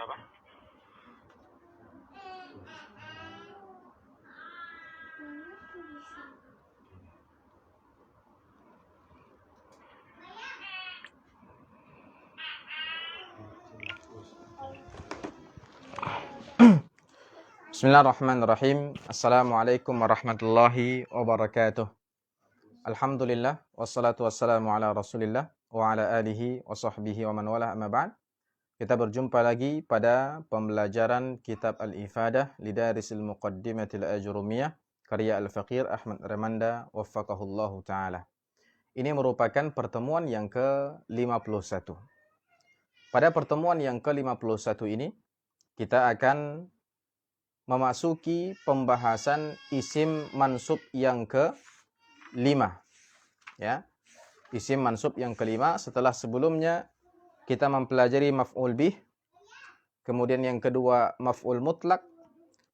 berapa? Bismillahirrahmanirrahim. Assalamualaikum warahmatullahi wabarakatuh. Alhamdulillah wassalatu wassalamu ala Rasulillah wa ala alihi wa sahbihi wa man wala amma ba'd. Kita berjumpa lagi pada pembelajaran kitab Al-Ifadah Lidarisil Muqaddimatil Ajrumiyah karya Al-Faqir Ahmad Ramanda waffaqahullahu taala. Ini merupakan pertemuan yang ke-51. Pada pertemuan yang ke-51 ini kita akan memasuki pembahasan isim mansub yang ke-5. Ya. Isim mansub yang ke-5 setelah sebelumnya kita mempelajari maf'ul bih, kemudian yang kedua maf'ul mutlak,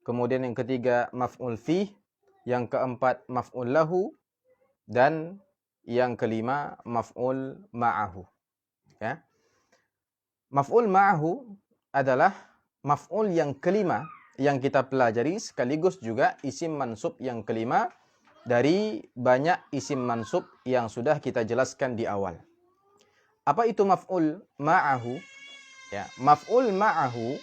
kemudian yang ketiga maf'ul fih, yang keempat maf'ul lahu, dan yang kelima maf'ul ma'ahu. Ya. Maf'ul ma'ahu adalah maf'ul yang kelima yang kita pelajari, sekaligus juga isim mansub yang kelima dari banyak isim mansub yang sudah kita jelaskan di awal. Apa itu maf'ul ma'ahu? Ya, maf'ul ma'ahu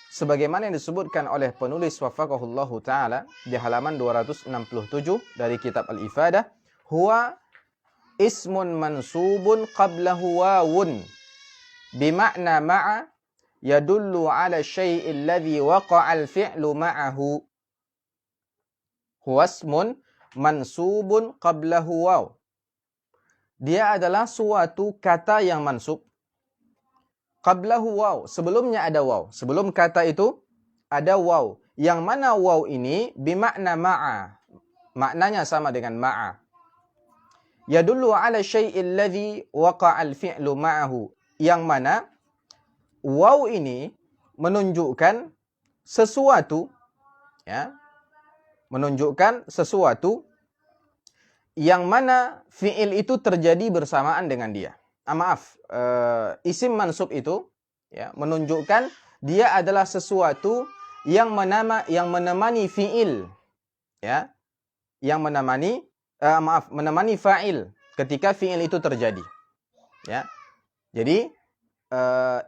sebagaimana yang disebutkan oleh penulis waffaqahullahu taala di halaman 267 dari kitab Al-Ifadah, huwa ismun mansubun qablahu wawun bima'na ma'a yadullu ala syai'il ladzi waqa'al fi'lu ma'ahu. Huwa ismun mansubun qablahu waw. Dia adalah suatu kata yang mansub. Qablahu waw, sebelumnya ada waw. Sebelum kata itu ada waw. Yang mana waw ini bimakna ma'a. Maknanya sama dengan ma'a. Yadullu ala syai'il ladzi waqa'al fi'lu ma'ahu. Yang mana waw ini menunjukkan sesuatu, ya, menunjukkan sesuatu yang mana fi'il itu terjadi bersamaan dengan dia. Isim mansub itu, ya, menunjukkan dia adalah sesuatu yang menemani fi'il, ya, yang menemani fa'il ketika fi'il itu terjadi. Ya. Jadi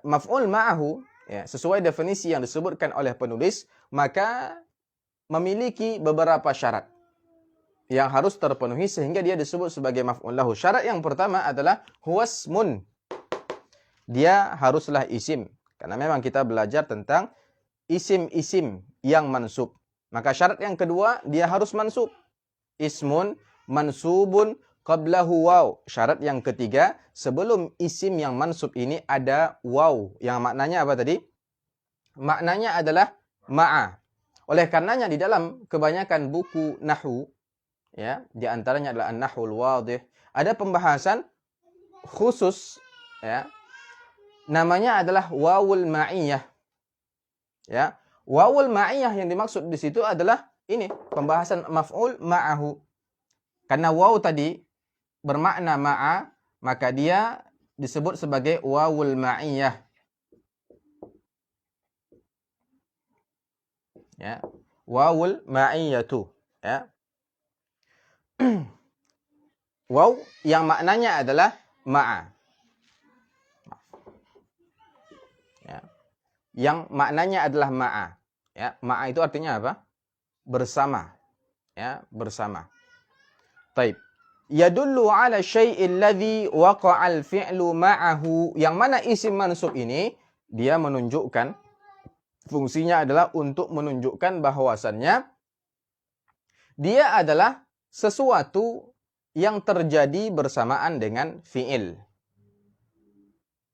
maf'ul ma'ahu, ya, sesuai definisi yang disebutkan oleh penulis, maka memiliki beberapa syarat yang harus terpenuhi sehingga dia disebut sebagai maf'ul lahu. Syarat yang pertama adalah huwasmun. Dia haruslah isim. Karena memang kita belajar tentang isim-isim yang mansub. Maka syarat yang kedua, dia harus mansub. Ismun mansubun qablahu waw. Syarat yang ketiga, sebelum isim yang mansub ini ada waw. Yang maknanya apa tadi? Maknanya adalah ma'a. Oleh karenanya di dalam kebanyakan buku nahwu, ya, di antaranya adalah An-Nahwul Wadih, ada pembahasan khusus, ya, namanya adalah wawul ma'iyah. Ya, wawul ma'iyah yang dimaksud di situ adalah ini, pembahasan maf'ul ma'ahu. Karena waw tadi bermakna ma'a, maka dia disebut sebagai wawul ma'iyah. Ya, wawul ma'iyatu, ya. Waw yang maknanya adalah ma'a. Ya. Yang maknanya adalah ma'a. Ya, ma'a itu artinya apa? Bersama. Ya, bersama. Taib. Yadullu ala syai'il ladzi waqa'al fi'lu ma'ahu. Yang mana isim mansub ini dia menunjukkan, fungsinya adalah untuk menunjukkan bahwasannya dia adalah sesuatu yang terjadi bersamaan dengan fi'il.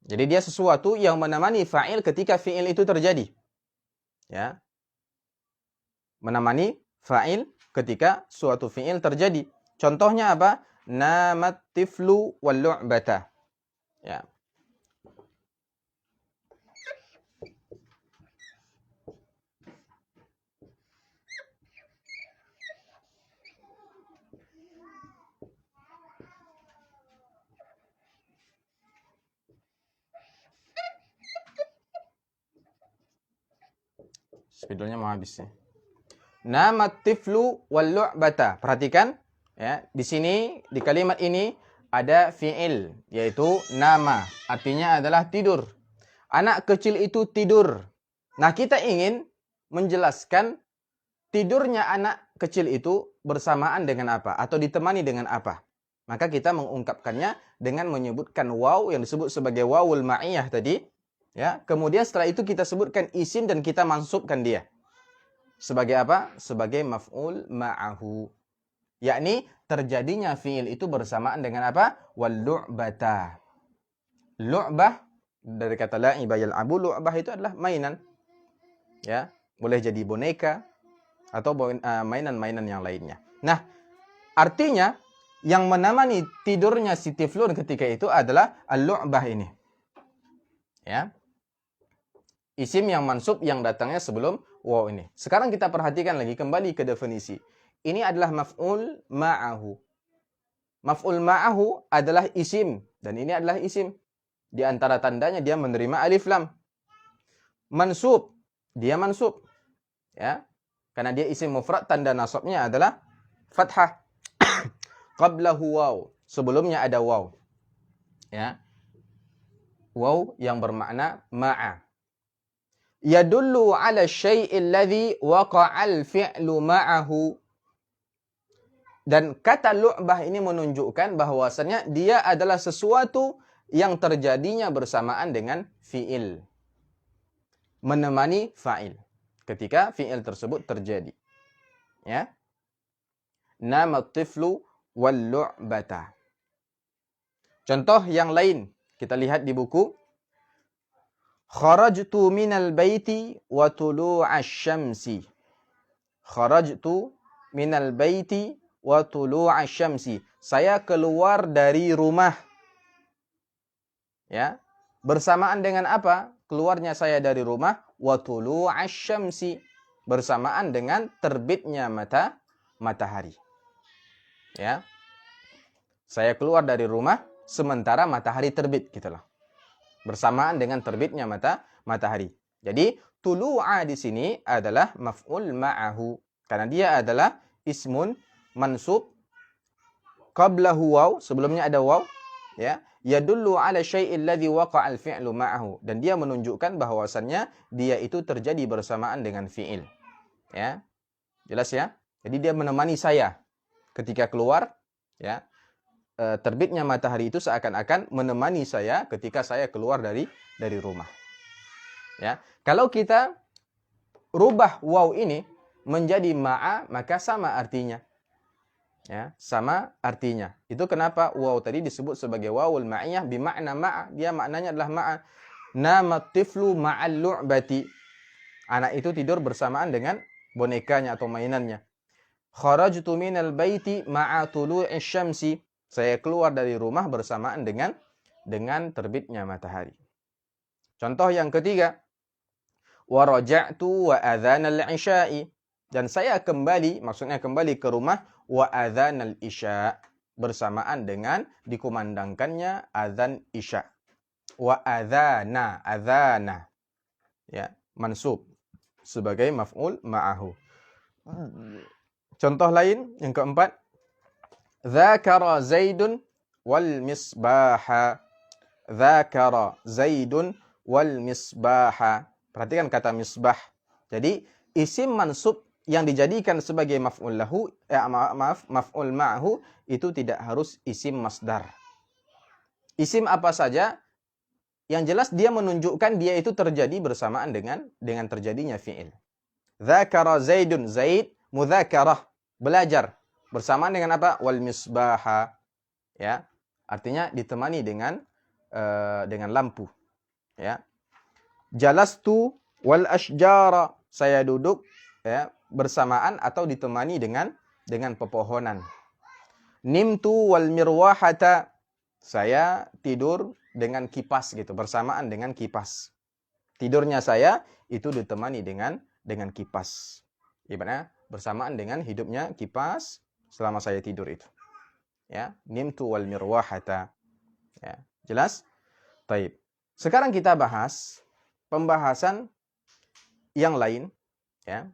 Jadi dia sesuatu yang menemani fa'il ketika fi'il itu terjadi. Ya. Menemani fa'il ketika suatu fi'il terjadi. Contohnya apa? Namat tiflu wal lu'bata. Ya. Spidolnya mau habis nih. Nama tiflu wal lu'bata. Perhatikan ya, di sini di kalimat ini ada fi'il yaitu nama. Artinya adalah tidur. Anak kecil itu tidur. Nah, kita ingin menjelaskan tidurnya anak kecil itu bersamaan dengan apa atau ditemani dengan apa. Maka kita mengungkapkannya dengan menyebutkan waw yang disebut sebagai wawul ma'iyah tadi. Ya, kemudian setelah itu kita sebutkan isim dan kita mansubkan dia. Sebagai apa? Sebagai maf'ul ma'ahu. Yakni terjadinya fi'il itu bersamaan dengan apa? Wal lu'bata. Lu'bah dari kata la'iba yal'abu, lu'bah itu adalah mainan. Ya, boleh jadi boneka atau mainan-mainan yang lainnya. Nah, artinya yang menemani tidurnya si tiflun ketika itu adalah al-lu'bah ini. Ya. Isim yang mansub yang datangnya sebelum waw ini. Sekarang kita perhatikan lagi kembali ke definisi. Ini adalah maf'ul ma'ahu. Maf'ul ma'ahu adalah isim dan ini adalah isim. Di antara tandanya dia menerima alif lam. Mansub, dia mansub. Ya. Karena dia isim mufrad, tanda nasabnya adalah fathah. Qablahu waw. Sebelumnya ada waw. Ya. Waw yang bermakna ma'a. Yadullu ala syai'il ladzi waqa'al fi'lu ma'ahu. Dan kata lu'bah ini menunjukkan bahwasannya dia adalah sesuatu yang terjadinya bersamaan dengan fi'il. Menemani fa'il. Ketika fi'il tersebut terjadi. Ya. Nama tiflu wal lu'bata. Contoh yang lain kita lihat di buku. Kharajtu minal baiti wa tulu'ash syamsi. Kharajtu minal baiti wa tulu'ash syamsi. Saya keluar dari rumah. Ya. Bersamaan dengan apa? Keluarnya saya dari rumah wa tulu'ash syamsi. Bersamaan dengan terbitnya matahari. Ya. Saya keluar dari rumah sementara matahari terbit, gitulah. Bersamaan dengan terbitnya matahari. Jadi tulu'a di sini adalah maf'ul ma'ahu karena dia adalah ismun mansub qablahu waw, sebelumnya ada waw, ya. Yadullu ala syai'il ladzi waqa'al fi'lu ma'ahu, dan dia menunjukkan bahwasannya dia itu terjadi bersamaan dengan fi'il. Ya. Jelas ya? Jadi dia menemani saya ketika keluar, ya. Terbitnya matahari itu seakan-akan menemani saya ketika saya keluar dari rumah. Ya, kalau kita rubah waw ini menjadi ma'a, maka sama artinya. Ya, sama artinya. Itu kenapa waw tadi disebut sebagai wawul ma'iyah bimakna ma'a. Dia maknanya adalah ma'a. Nama tiflu ma'al lu'bati. Anak itu tidur bersamaan dengan bonekanya atau mainannya. Kharajtu minal baiti ma'a tulu'i syamsi. Saya keluar dari rumah bersamaan dengan terbitnya matahari. Contoh yang ketiga. Wa raja'tu wa adzanal isya'i. Dan saya kembali, maksudnya kembali ke rumah wa adzanal isya', bersamaan dengan dikumandangkannya azan isya'. Wa adzana. Ya, mansub sebagai maf'ul ma'ahu. Contoh lain yang keempat. Dzakara Zaidun wal misbaha. Dzakara Zaidun wal misbaha. Perhatikan kata misbah. Jadi isim mansub yang dijadikan sebagai maf'ul lahu, maf'ul ma'hu itu tidak harus isim masdar. Isim apa saja yang jelas dia menunjukkan dia itu terjadi bersamaan dengan terjadinya fi'il. Dzakara Zaidun, Zaid mudzakarah, belajar. Bersamaan dengan apa? Wal misbaha. Ya. Artinya ditemani dengan lampu. Ya. Jalastu wal ashjara. Saya duduk, ya, bersamaan atau ditemani dengan pepohonan. Nimtu wal mirwahata. Saya tidur dengan kipas gitu, bersamaan dengan kipas. Tidurnya saya itu ditemani dengan kipas. Ibaratnya bersamaan dengan hidupnya kipas selama saya tidur itu. Ya, nimtu wal mirwahata. Ya, jelas? Baik. Sekarang kita bahas pembahasan yang lain Ya.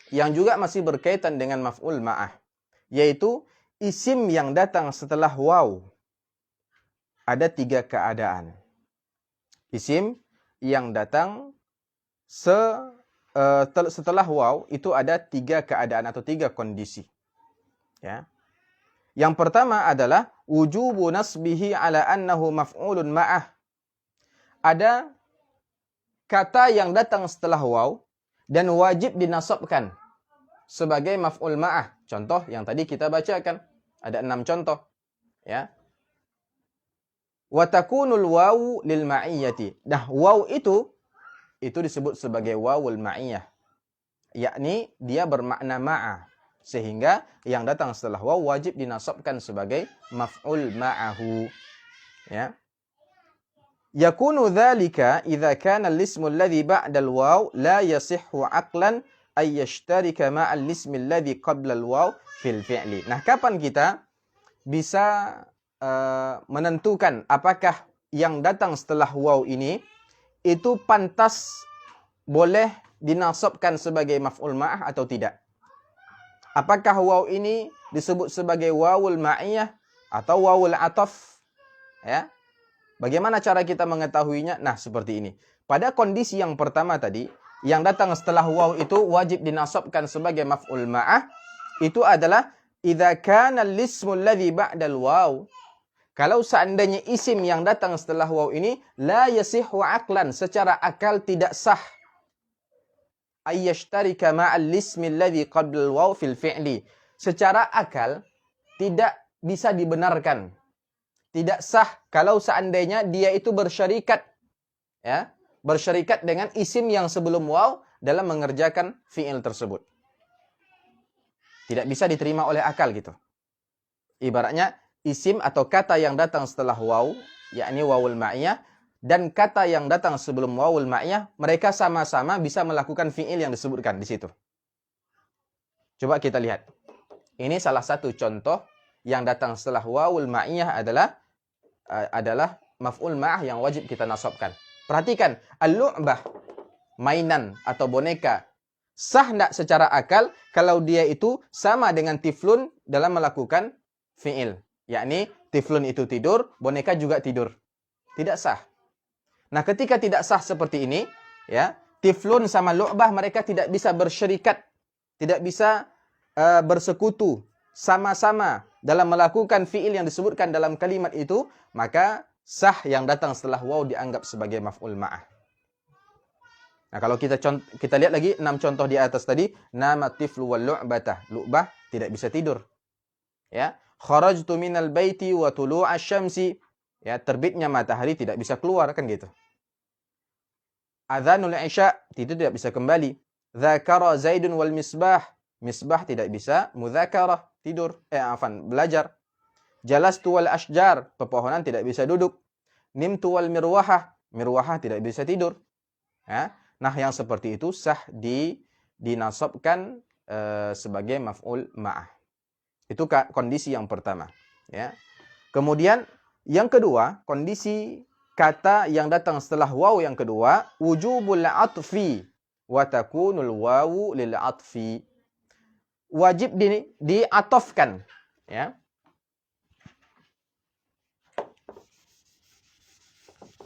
Yang juga masih berkaitan dengan maf'ul ma'ah, yaitu isim yang datang setelah waw. Ada 3 keadaan. Isim yang datang setelah waw itu ada 3 keadaan atau 3 kondisi. Ya. Yang pertama adalah wujubu nasbihi ala annahu maf'ulun ma'ah. Ada kata yang datang setelah waw dan wajib dinasabkan sebagai maf'ul ma'ah. Contoh yang tadi kita bacakan. Ada 6 contoh. Ya. Wa takunul wawu lil ma'iyyati. Nah, waw itu disebut sebagai wawul ma'iyyah. Yakni dia bermakna ma'a. Sehingga yang datang setelah waw wajib dinasabkan sebagai maf'ul ma'ahu. Ya. Yakunu dzalika idza kana al-ismu alladhi ba'da al-waw la yasihhu 'aqlan ay yashtarika ma'al ismi alladhi qabla al-waw fil fi'li. Nah, kapan kita bisa menentukan apakah yang datang setelah waw ini itu pantas boleh dinasabkan sebagai maf'ul ma'ah atau tidak? Apakah waw ini disebut sebagai wawul ma'iyah atau wawul ataf? Ya. Bagaimana cara kita mengetahuinya? Nah, seperti ini. Pada kondisi yang pertama tadi, yang datang setelah waw itu wajib dinasabkan sebagai maf'ul ma'ah, itu adalah idza kana al-ismu alladhi ba'da al-waw. Kalau seandainya isim yang datang setelah waw ini la yasihhu aqlan, secara akal tidak sah. Ayyashtarika ma'al ismi alladhi qabla al-waw fil fi'li. Secara akal tidak bisa dibenarkan. Tidak sah kalau seandainya dia itu bersyarikat, ya, bersyarikat dengan isim yang sebelum waw dalam mengerjakan fi'il tersebut. Tidak bisa diterima oleh akal gitu. Ibaratnya isim atau kata yang datang setelah waw, yakni wawul ma'iyah, dan kata yang datang sebelum wawul ma'iyah, mereka sama-sama bisa melakukan fi'il yang disebutkan di situ. Coba kita lihat. Ini salah satu contoh yang datang setelah wawul ma'iyah adalah maf'ul ma'ah yang wajib kita nasabkan. Perhatikan, al-lu'bah, mainan atau boneka, sah tidak secara akal kalau dia itu sama dengan tiflun dalam melakukan fi'il. Yakni tiflun itu tidur, boneka juga tidur. Tidak sah. Nah, ketika tidak sah seperti ini, ya, tiflun sama lu'bah mereka tidak bisa bersyarikat, tidak bisa bersekutu sama-sama dalam melakukan fi'il yang disebutkan dalam kalimat itu, maka sah yang datang setelah waw dianggap sebagai maf'ul ma'ah. Nah, kalau kita lihat lagi 6 contoh di atas tadi, nama tiflu wal lu'batah, lu'bah tidak bisa tidur. Ya, kharajtu minal baiti wa tulu'a syamsi, ya, terbitnya matahari tidak bisa keluar, kan gitu. Adzanul isya, itu tidak bisa kembali. Dzakara Zaidun wal misbah, misbah tidak bisa mudzakarah, tidur, belajar. Jalastu wal ashjar, pepohonan tidak bisa duduk. Nimtu wal mirwahah, mirwahah tidak bisa tidur. Ya. Nah, yang seperti itu sah dinasabkan sebagai maf'ul ma'ah. Itu kondisi yang pertama. Ya. Kemudian yang kedua, kondisi kata yang datang setelah waw yang kedua, wujubul atfi wa takunul wawu lil atfi. Wajib diatofkan, ya.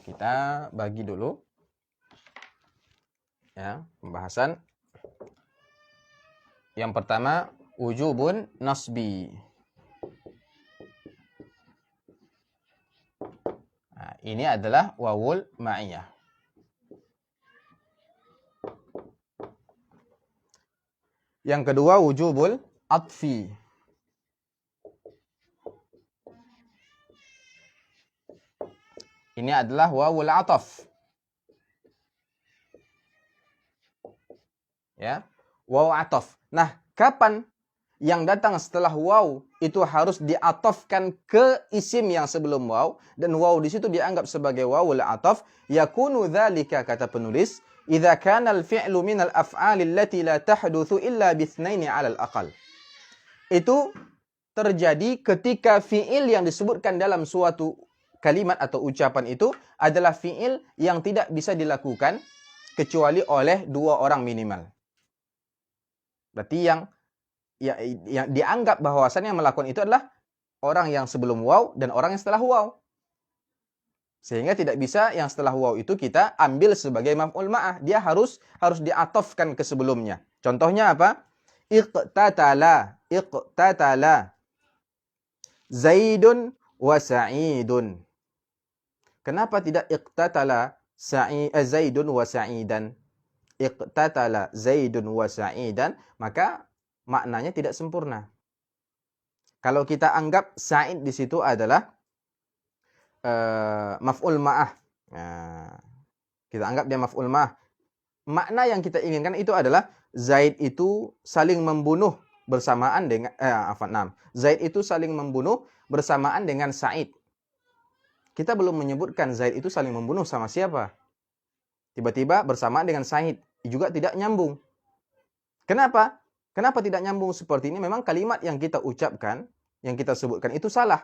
Kita bagi dulu, ya, pembahasan. Yang pertama, wujubun nasbi. Nah, ini adalah wawul ma'iyah. Yang kedua, wujubul atfi. Ini adalah wawul ataf. Ya, waw ataf. Nah, kapan yang datang setelah waw itu harus diatofkan ke isim yang sebelum waw, dan waw di situ dianggap sebagai wawul ataf? Yakunu dzalika, kata penulis, idza kana al-fi'lu min al-af'ali allati la tahdutsu illa bitsnaini 'ala al-aqal. Itu terjadi ketika fi'il yang disebutkan dalam suatu kalimat atau ucapan itu adalah fi'il yang tidak bisa dilakukan kecuali oleh 2 orang minimal. Berarti yang dianggap bahwasannya yang melakukan itu adalah orang yang sebelum waw dan orang yang setelah waw. Sehingga tidak bisa yang setelah waw itu kita ambil sebagai maf'ul ma'ah. Dia harus diatofkan ke sebelumnya. Contohnya apa? Iqtatala Zaidun wa Sa'idun. Kenapa tidak iqtatala Zaidun wa Sa'idan? Iqtatala Zaidun wa Sa'idan, maka maknanya tidak sempurna. Kalau kita anggap Sa'id di situ adalah maf'ul ma'ah. Nah, kita anggap dia maf'ul ma'ah. Makna yang kita inginkan itu adalah Zaid itu saling membunuh bersamaan dengan Zaid itu saling membunuh bersamaan dengan Sa'id. Kita belum menyebutkan Zaid itu saling membunuh sama siapa. Tiba-tiba bersamaan dengan Sa'id. Juga tidak nyambung. Kenapa? Kenapa tidak nyambung seperti ini? Memang kalimat yang kita ucapkan, yang kita sebutkan itu salah.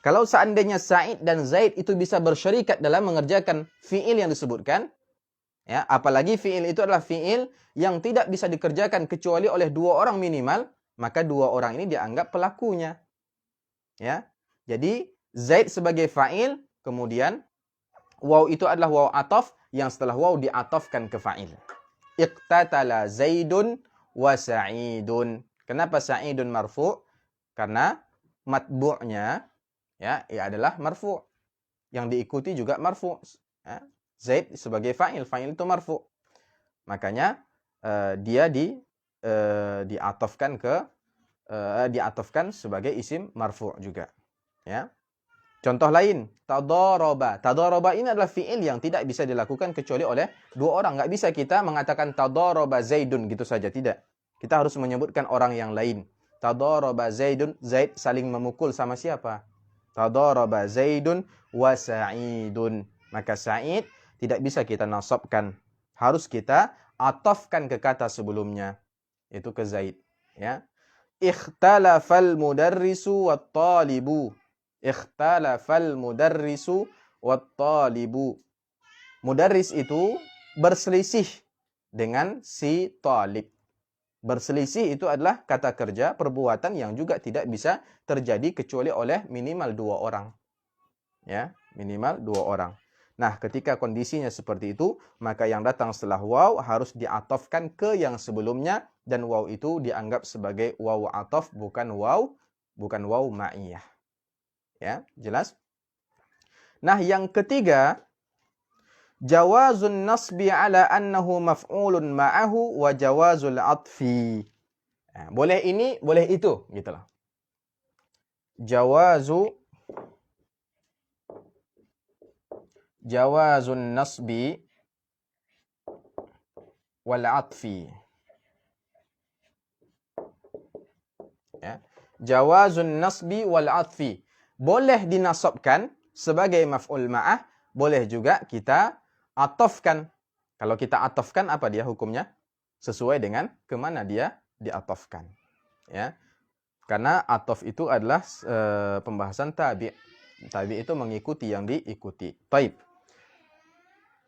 Kalau seandainya Sa'id dan Zaid itu bisa bersyarikat dalam mengerjakan fi'il yang disebutkan, ya, apalagi fi'il itu adalah fi'il yang tidak bisa dikerjakan kecuali oleh dua orang minimal, maka dua orang ini dianggap pelakunya. Ya. Jadi Zaid sebagai fa'il, kemudian waw itu adalah waw ataf yang setelah waw diatafkan ke fa'il. Iqtatala Zaidun wa Sa'idun. Kenapa Sa'idun marfu'? Karena matbu'nya ya adalah marfu'. Yang diikuti juga marfu'. Ya. Zaid sebagai fa'il itu marfu'. Makanya dia diatafkan sebagai isim marfu' juga. Ya. Contoh lain, tadaraba. Tadaraba ini adalah fi'il yang tidak bisa dilakukan kecuali oleh dua orang. Nggak bisa kita mengatakan tadaraba Zaidun gitu saja, tidak. Kita harus menyebutkan orang yang lain. Tadaraba Zaidun, Zaid saling memukul sama siapa? Tadaraba Zaidun wa Sa'idun. Maka Sa'id tidak bisa kita nasabkan. Harus kita atafkan ke kata sebelumnya. Itu ke Zaid. Ya. Ikhtalafal mudarrisu wat talibu. Ikhtalafal mudarrisu wat talibu. Mudarris itu berselisih dengan si talib. Berselisih itu adalah kata kerja, perbuatan yang juga tidak bisa terjadi kecuali oleh minimal dua orang. Ya, minimal dua orang. Nah, ketika kondisinya seperti itu, maka yang datang setelah waw harus diatofkan ke yang sebelumnya, dan waw itu dianggap sebagai waw atof, bukan waw ma'iyah. Ya, jelas? Nah, yang ketiga, jawazun nasbi ala annahu maf'ulun ma'ahu wa jawazul atfi. Nah, boleh ini, boleh itu, gitulah. Jawazun nasbi wal atfi. Ya. Jawazun nasbi wal atfi. Boleh dinasabkan sebagai maf'ul ma'ah, boleh juga kita atafkan. Kalau kita atafkan, apa dia hukumnya? Sesuai dengan kemana dia diatafkan. Ya. Karena ataf itu adalah pembahasan tabi'. Tabi' itu mengikuti yang diikuti. Taib.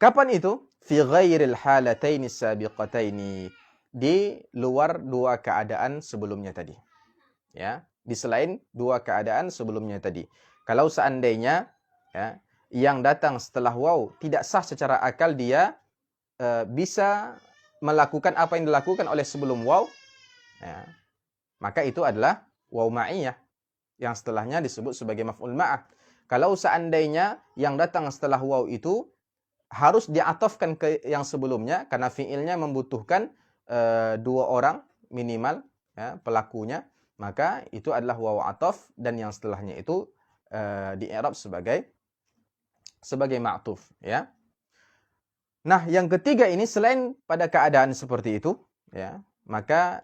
Kapan itu? Fi ghairil halataini sabiqataini. Di luar dua keadaan sebelumnya tadi. Ya, di selain dua keadaan sebelumnya tadi. Kalau seandainya ya, yang datang setelah waw tidak sah secara akal, dia bisa melakukan apa yang dilakukan oleh sebelum waw, ya, maka itu adalah waw ma'iyah yang setelahnya disebut sebagai maf'ul ma'ah. Kalau seandainya yang datang setelah waw itu harus diatofkan ke yang sebelumnya karena fiilnya membutuhkan dua orang minimal, ya, pelakunya, maka itu adalah waw atof, dan yang setelahnya itu di-i'rab sebagai ma'tuf, ya. Nah, yang ketiga ini selain pada keadaan seperti itu, ya, maka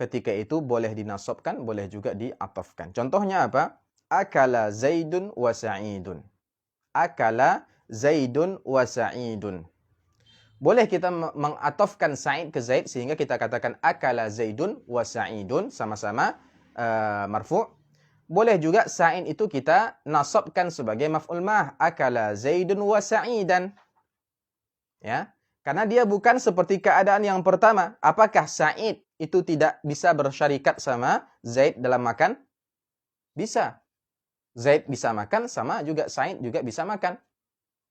ketika itu boleh dinasabkan, boleh juga diatofkan. Contohnya apa? Akala Zaidun wa Sa'idun. Akala Zaidun wa Sa'idun. Boleh kita mengatofkan Sa'id ke Zaid sehingga kita katakan akala Zaidun wa Sa'idun, sama-sama marfu'. Boleh juga Sa'id itu kita nasabkan sebagai maf'ul ma'ah. Akala Zaidun wa Sa'idan. Ya, karena dia bukan seperti keadaan yang pertama. Apakah Sa'id itu tidak bisa bersyarikat sama Zaid dalam makan? Bisa. Zaid bisa makan, sama juga Sa'id juga bisa makan.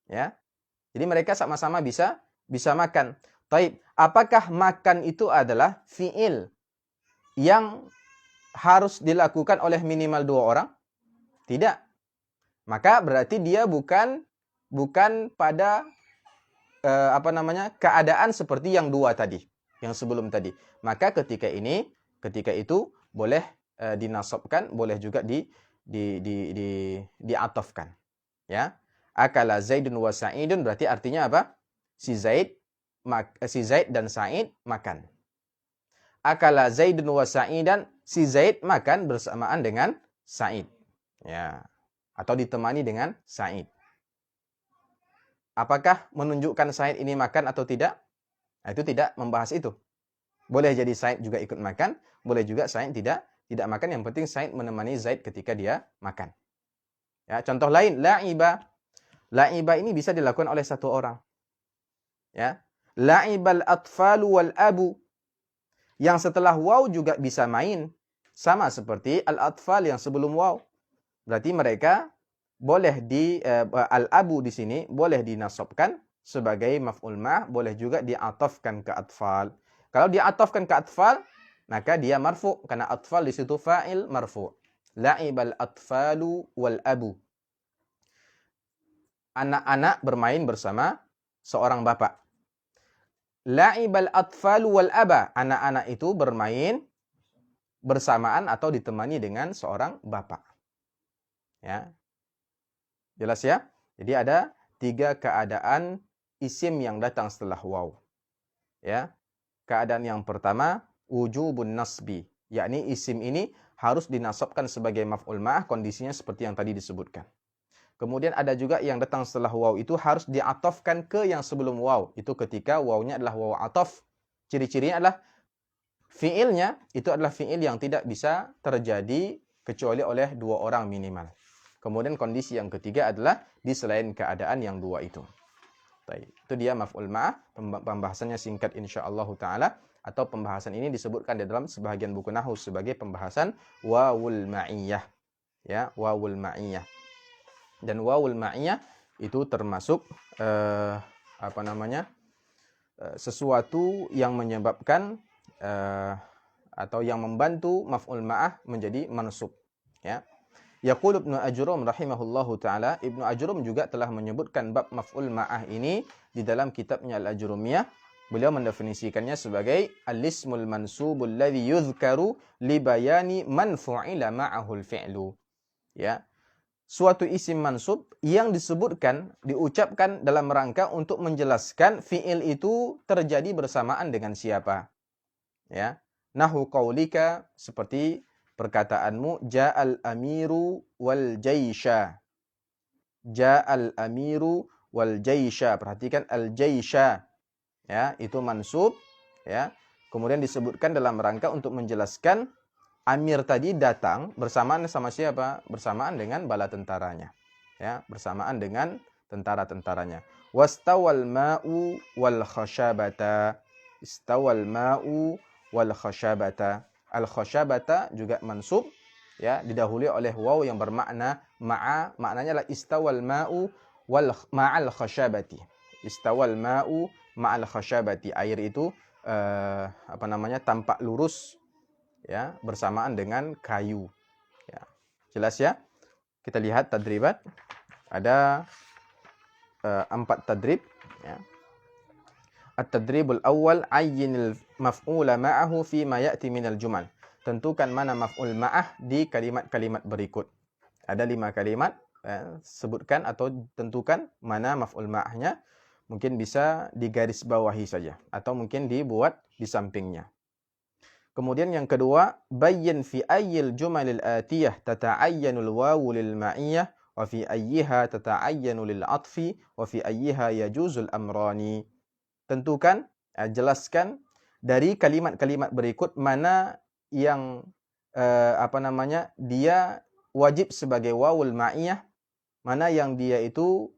Ya. Jadi mereka sama-sama bisa makan. Taib. Apakah makan itu adalah fi'il yang harus dilakukan oleh minimal 2 orang? Tidak. Maka berarti dia bukan pada keadaan seperti yang 2 tadi, yang sebelum tadi. Maka ketika itu boleh dinasabkan, boleh juga diatafkan. Ya. Akala Zaidun wa Sa'idun berarti artinya apa? Si Zaid dan Sa'id makan. Akala Zaidun wa Sa'idan, si Zaid makan bersamaan dengan Sa'id. Ya. Atau ditemani dengan Sa'id. Apakah menunjukkan Sa'id ini makan atau tidak? Nah, itu tidak membahas itu. Boleh jadi Sa'id juga ikut makan, boleh juga Sa'id tidak makan. Yang penting Sa'id menemani Zaid ketika dia makan. Ya, contoh lain, la'iba. La'iba ini bisa dilakukan oleh 1 orang. Ya. La'ibal atfalu wal abu. Yang setelah waw juga bisa main. Sama seperti al-atfal yang sebelum waw. Berarti mereka boleh al-abu di sini boleh dinasabkan sebagai maf'ul ma', boleh juga diatafkan ke atfal. Kalau diatafkan ke atfal, maka dia marfu, karena atfal di situ fa'il marfu. La'ibal atfalu wal abu. Anak-anak bermain bersama seorang bapak. La'ibal atfalu wal aba. Anak-anak itu bermain bersamaan atau ditemani dengan seorang bapak. Ya. Jelas ya? Jadi ada 3 keadaan isim yang datang setelah waw. Ya. Keadaan yang pertama, wujubun nasbi. Yakni isim ini harus dinasabkan sebagai maf'ul ma'ah, kondisinya seperti yang tadi disebutkan. Kemudian ada juga yang datang setelah waw itu harus diatofkan ke yang sebelum waw. Itu ketika wawnya adalah waw atof. Ciri-cirinya adalah fi'ilnya itu adalah fi'il yang tidak bisa terjadi kecuali oleh 2 orang minimal. Kemudian kondisi yang ketiga adalah di selain keadaan yang 2 itu. Itu dia maf'ul ma'ah. Pembahasannya singkat insyaallah ta'ala. Atau pembahasan ini disebutkan di dalam sebahagian buku nahwu sebagai pembahasan wawul ma'iyah. Ya, wawul ma'iyah. Dan wawul ma'iyah itu termasuk sesuatu yang menyebabkan atau yang membantu maf'ul ma'ah menjadi mansub. Ya. Yaqul Ibnu Ajrum rahimahullahu taala, Ibnu Ajrum juga telah menyebutkan bab maf'ul ma'ah ini di dalam kitabnya Al-Ajrumiyah. Beliau mendefinisikannya sebagai al-ismul mansubul ladzi yuzkaru li bayani man fu'ila ma'ahul fi'lu. Ya. Suatu isim mansub yang disebutkan, diucapkan dalam rangka untuk menjelaskan fi'il itu terjadi bersamaan dengan siapa. Ya. Nahu qaulika, seperti perkataanmu, ja'al amiru wal jaisha. Ja'al amiru wal jaisha. Perhatikan al-jaisha. Ya, itu mansub, ya. Kemudian disebutkan dalam rangka untuk menjelaskan amir tadi datang bersamaan sama siapa? Bersamaan dengan bala tentaranya. Ya, bersamaan dengan tentara-tentaranya. Wastawal ma'u wal khashabata. Istawal ma'u wal khashabata. Al khashabata juga mansub, ya, didahului oleh waw yang bermakna ma'a. Maknanya adalah istawal ma'u wal ma'al khashabati. Istawal ma'u ma'al khashabati. Air itu tampak lurus, ya, bersamaan dengan kayu. Ya. Jelas ya? Kita lihat tadribat. Ada 4 tadrib, ya. At-tadribul awal, ayyinil maf'ula ma'ahu fi ma ya'ti minal jumal. Tentukan mana maf'ul ma'ah di kalimat-kalimat berikut. Ada 5 kalimat, sebutkan atau tentukan mana maf'ul ma'ahnya. Mungkin bisa digaris bawahi saja atau mungkin dibuat di sampingnya. Kemudian yang kedua, bayyin fi ayyil jumalil atiyah tata'ayyanul wawu lil ma'iyyah wa fi ayyiha tata'ayyanu lil atfi wa fi ayyiha yajuzul amrani. Tentukan, jelaskan dari kalimat-kalimat berikut mana yang dia wajib sebagai wawul ma'iyah, mana yang dia itu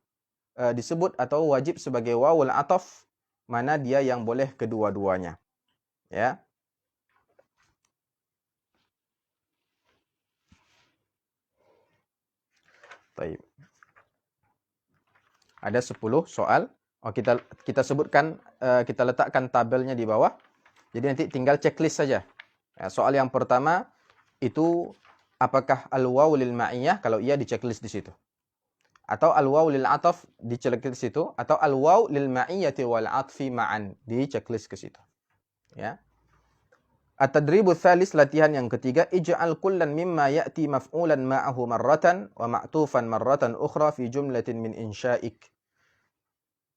disebut atau wajib sebagai wawul ataf, mana dia yang boleh kedua-duanya. Ya. Baik. Ada 10 soal. Oh, kita sebutkan, kita letakkan tabelnya di bawah. Jadi nanti tinggal checklist saja. Ya, soal yang pertama itu apakah al-waw lil ma'iyah? Kalau iya di checklist di situ. Atau al-waw lil ataf di checklist di situ, atau al-waw lil ma'iyyati wal atfi ma'an di checklist ke situ. Ya. At-tadribu tsalis, latihan yang ketiga, ij'al kullan mimma ya'ti maf'ulan ma'ahu marratan wa ma'tufan marratan ukhra fi jumlatin min insya'ik.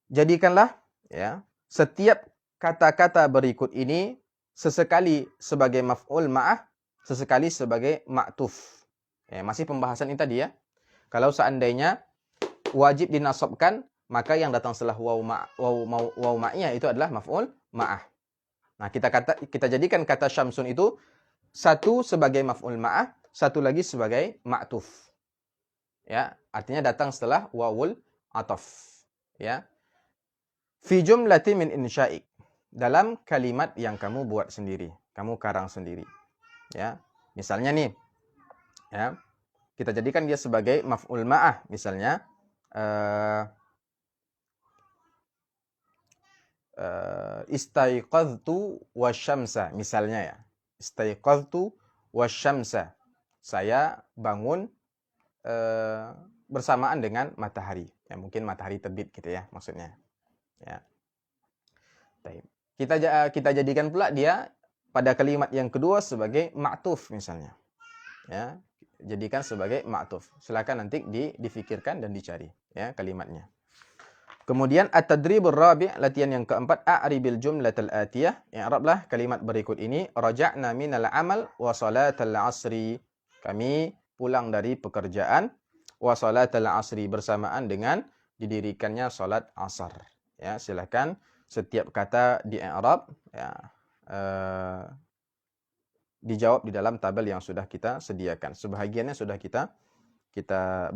Jadikanlah ya setiap kata-kata berikut ini sesekali sebagai maf'ul ma'ah, sesekali sebagai ma'tuf. Ya, masih pembahasan ini tadi ya. Kalau seandainya wajib dinasabkan, maka yang datang setelah waw ma'iyah itu adalah maf'ul ma'ah. Nah, kita jadikan kata syamsun itu satu sebagai maf'ul ma'ah, satu lagi sebagai ma'tuf. Ya, artinya datang setelah wawul ataf. Ya. Fi jumlatin min insya'ik. Dalam kalimat yang kamu buat sendiri, kamu karang sendiri. Ya. Misalnya nih, ya. Kita jadikan dia sebagai maf'ul ma'ah, misalnya istaiqadhtu wasyamsa, misalnya ya. Istaiqadhtu wasyamsa. Saya bangun bersamaan dengan matahari. Ya, mungkin matahari terbit gitu ya maksudnya. Ya. Baik. Kita jadikan pula dia pada kalimat yang kedua sebagai ma'tuf misalnya. Ya. Jadikan sebagai ma'tuf. Silakan nanti difikirkan dan dicari ya kalimatnya. Kemudian at-tadribur rabi', latihan yang keempat, a'ribil jumlatal atiyah. I'rablah kalimat berikut ini. Raja'na minal amal wa salatal asri. Kami pulang dari pekerjaan wa salatal asri, bersamaan dengan didirikannya salat asar. Ya, silakan setiap kata di i'rab ya dijawab di dalam tabel yang sudah kita sediakan. Sebahagiannya sudah kita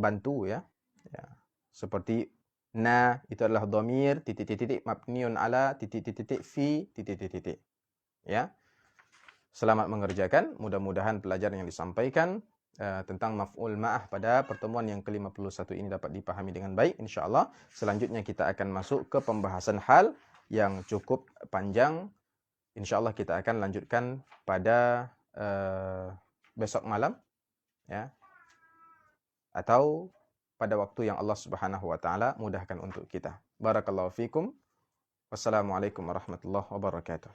bantu ya. Ya. Seperti na itu adalah dhamir titik-titik mabniun ala titik-titik fi titik-titik. Ya. Selamat mengerjakan. Mudah-mudahan pelajaran yang disampaikan tentang maf'ul ma'ah pada pertemuan yang ke-51 ini dapat dipahami dengan baik insyaallah. Selanjutnya kita akan masuk ke pembahasan hal yang cukup panjang. Insyaallah kita akan lanjutkan pada besok malam ya. Atau pada waktu yang Allah Subhanahu wa taala mudahkan untuk kita. Barakallahu fikum. Wassalamualaikum warahmatullahi wabarakatuh.